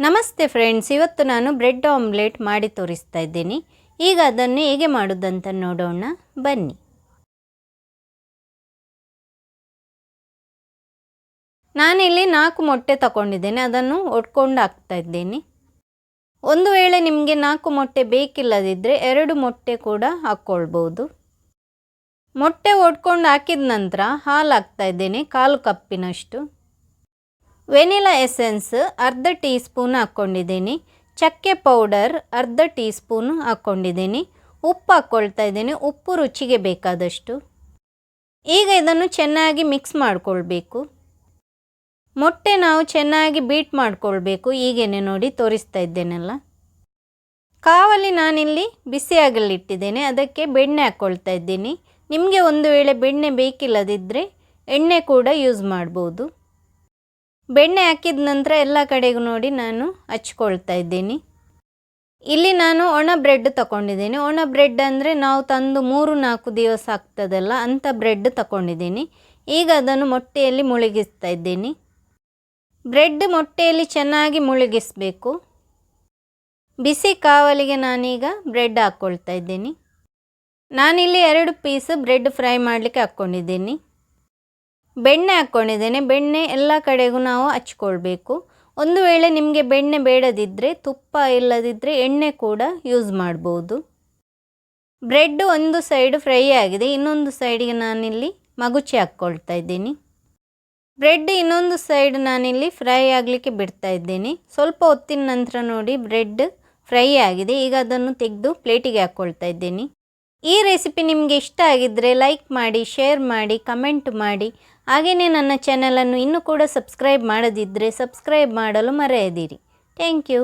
ನಮಸ್ತೆ ಫ್ರೆಂಡ್ಸ್, ಇವತ್ತು ನಾನು ಬ್ರೆಡ್ ಆಮ್ಲೆಟ್ ಮಾಡಿ ತೋರಿಸ್ತಾ ಇದ್ದೀನಿ. ಈಗ ಅದನ್ನು ಹೇಗೆ ಮಾಡೋದಂತ ನೋಡೋಣ ಬನ್ನಿ. ನಾನಿಲ್ಲಿ 4 ಮೊಟ್ಟೆ ತಗೊಂಡಿದ್ದೇನೆ, ಅದನ್ನು ಒಡ್ಕೊಂಡು ಹಾಕ್ತಾ ಇದ್ದೀನಿ. ಒಂದು ವೇಳೆ ನಿಮಗೆ 4 ಮೊಟ್ಟೆ ಬೇಕಿಲ್ಲದಿದ್ದರೆ 2 ಮೊಟ್ಟೆ ಕೂಡ ಹಾಕ್ಕೊಳ್ಬೋದು. ಮೊಟ್ಟೆ ಒಡ್ಕೊಂಡು ಹಾಕಿದ ನಂತರ ಹಾಲು ಹಾಕ್ತಾ ಇದ್ದೇನೆ, 1/4 ಕಪ್ಪಿನಷ್ಟು. ವೆನಿಲಾ ಎಸೆನ್ಸ್ ಅರ್ಧ ಟೀ ಸ್ಪೂನ್ ಹಾಕ್ಕೊಂಡಿದ್ದೀನಿ. ಚಕ್ಕೆ ಪೌಡರ್ ಅರ್ಧ ಟೀ ಸ್ಪೂನ್ ಹಾಕ್ಕೊಂಡಿದ್ದೀನಿ. ಉಪ್ಪು ಹಾಕ್ಕೊಳ್ತಾ ಇದ್ದೀನಿ, ಉಪ್ಪು ರುಚಿಗೆ ಬೇಕಾದಷ್ಟು. ಈಗ ಇದನ್ನು ಚೆನ್ನಾಗಿ ಮಿಕ್ಸ್ ಮಾಡಿಕೊಳ್ಬೇಕು. ಮೊಟ್ಟೆ ನಾವು ಚೆನ್ನಾಗಿ ಬೀಟ್ ಮಾಡಿಕೊಳ್ಬೇಕು. ಈಗೇನೆ ನೋಡಿ ತೋರಿಸ್ತಾ ಇದ್ದೇನಲ್ಲ. ಕಾವಲಿ ನಾನಿಲ್ಲಿ ಬಿಸಿಯಾಗಲಿಟ್ಟಿದ್ದೇನೆ, ಅದಕ್ಕೆ ಬೆಣ್ಣೆ ಹಾಕ್ಕೊಳ್ತಾ ಇದ್ದೀನಿ. ನಿಮಗೆ ಒಂದು ವೇಳೆ ಬೆಣ್ಣೆ ಬೇಕಿಲ್ಲದಿದ್ದರೆ ಎಣ್ಣೆ ಕೂಡ ಯೂಸ್ ಮಾಡ್ಬೋದು. ಬೆಣ್ಣೆ ಹಾಕಿದ ನಂತರ ಎಲ್ಲ ಕಡೆಗೂ ನೋಡಿ ನಾನು ಹಚ್ಕೊಳ್ತಾ ಇದ್ದೀನಿ. ಇಲ್ಲಿ ನಾನು ಒಣ ಬ್ರೆಡ್ ತಗೊಂಡಿದ್ದೀನಿ. ಒಣ ಬ್ರೆಡ್ ಅಂದರೆ ನಾವು ತಂದು 3-4 ದಿವಸ ಆಗ್ತದಲ್ಲ, ಅಂಥ ಬ್ರೆಡ್ ತಗೊಂಡಿದ್ದೀನಿ. ಈಗ ಅದನ್ನು ಮೊಟ್ಟೆಯಲ್ಲಿ ಮುಳುಗಿಸ್ತಾ ಇದ್ದೀನಿ. ಬ್ರೆಡ್ ಮೊಟ್ಟೆಯಲ್ಲಿ ಚೆನ್ನಾಗಿ ಮುಳುಗಿಸಬೇಕು. ಬಿಸಿ ಕಾವಲಿಗೆ ನಾನೀಗ ಬ್ರೆಡ್ ಹಾಕ್ಕೊಳ್ತಾ ಇದ್ದೀನಿ. ನಾನಿಲ್ಲಿ 2 ಪೀಸ್ ಬ್ರೆಡ್ ಫ್ರೈ ಮಾಡಲಿಕ್ಕೆ ಹಾಕ್ಕೊಂಡಿದ್ದೀನಿ. ಬೆಣ್ಣೆ ಹಾಕ್ಕೊಂಡಿದ್ದೇನೆ. ಬೆಣ್ಣೆ ಎಲ್ಲ ಕಡೆಗೂ ನಾವು ಹಚ್ಕೊಳ್ಬೇಕು. ಒಂದು ವೇಳೆ ನಿಮಗೆ ಬೆಣ್ಣೆ ಬೇಡದಿದ್ದರೆ ತುಪ್ಪ ಇಲ್ಲದಿದ್ದರೆ ಎಣ್ಣೆ ಕೂಡ ಯೂಸ್ ಮಾಡ್ಬೋದು. ಬ್ರೆಡ್ ಒಂದು ಸೈಡ್ ಫ್ರೈ ಆಗಿದೆ, ಇನ್ನೊಂದು ಸೈಡಿಗೆ ನಾನಿಲ್ಲಿ ಮಗುಚಿ ಹಾಕ್ಕೊಳ್ತಾ ಇದ್ದೀನಿ. ಬ್ರೆಡ್ ಇನ್ನೊಂದು ಸೈಡ್ ನಾನಿಲ್ಲಿ ಫ್ರೈ ಆಗಲಿಕ್ಕೆ ಬಿಡ್ತಾ ಇದ್ದೀನಿ. ಸ್ವಲ್ಪ ಹೊತ್ತಿನ ನಂತರ ನೋಡಿ ಬ್ರೆಡ್ ಫ್ರೈ ಆಗಿದೆ. ಈಗ ಅದನ್ನು ತೆಗೆದು ಪ್ಲೇಟಿಗೆ ಹಾಕ್ಕೊಳ್ತಾ ಇದ್ದೀನಿ. ಈ ರೆಸಿಪಿ ನಿಮಗೆ ಇಷ್ಟ ಆಗಿದ್ದರೆ ಲೈಕ್ ಮಾಡಿ, ಶೇರ್ ಮಾಡಿ, ಕಮೆಂಟ್ ಮಾಡಿ. ಹಾಗೆಯೇ ನನ್ನ ಚಾನಲನ್ನು ಇನ್ನೂ ಕೂಡ ಸಬ್ಸ್ಕ್ರೈಬ್ ಮಾಡದಿದ್ದರೆ ಸಬ್ಸ್ಕ್ರೈಬ್ ಮಾಡಲು ಮರೆಯದಿರಿ. Thank you.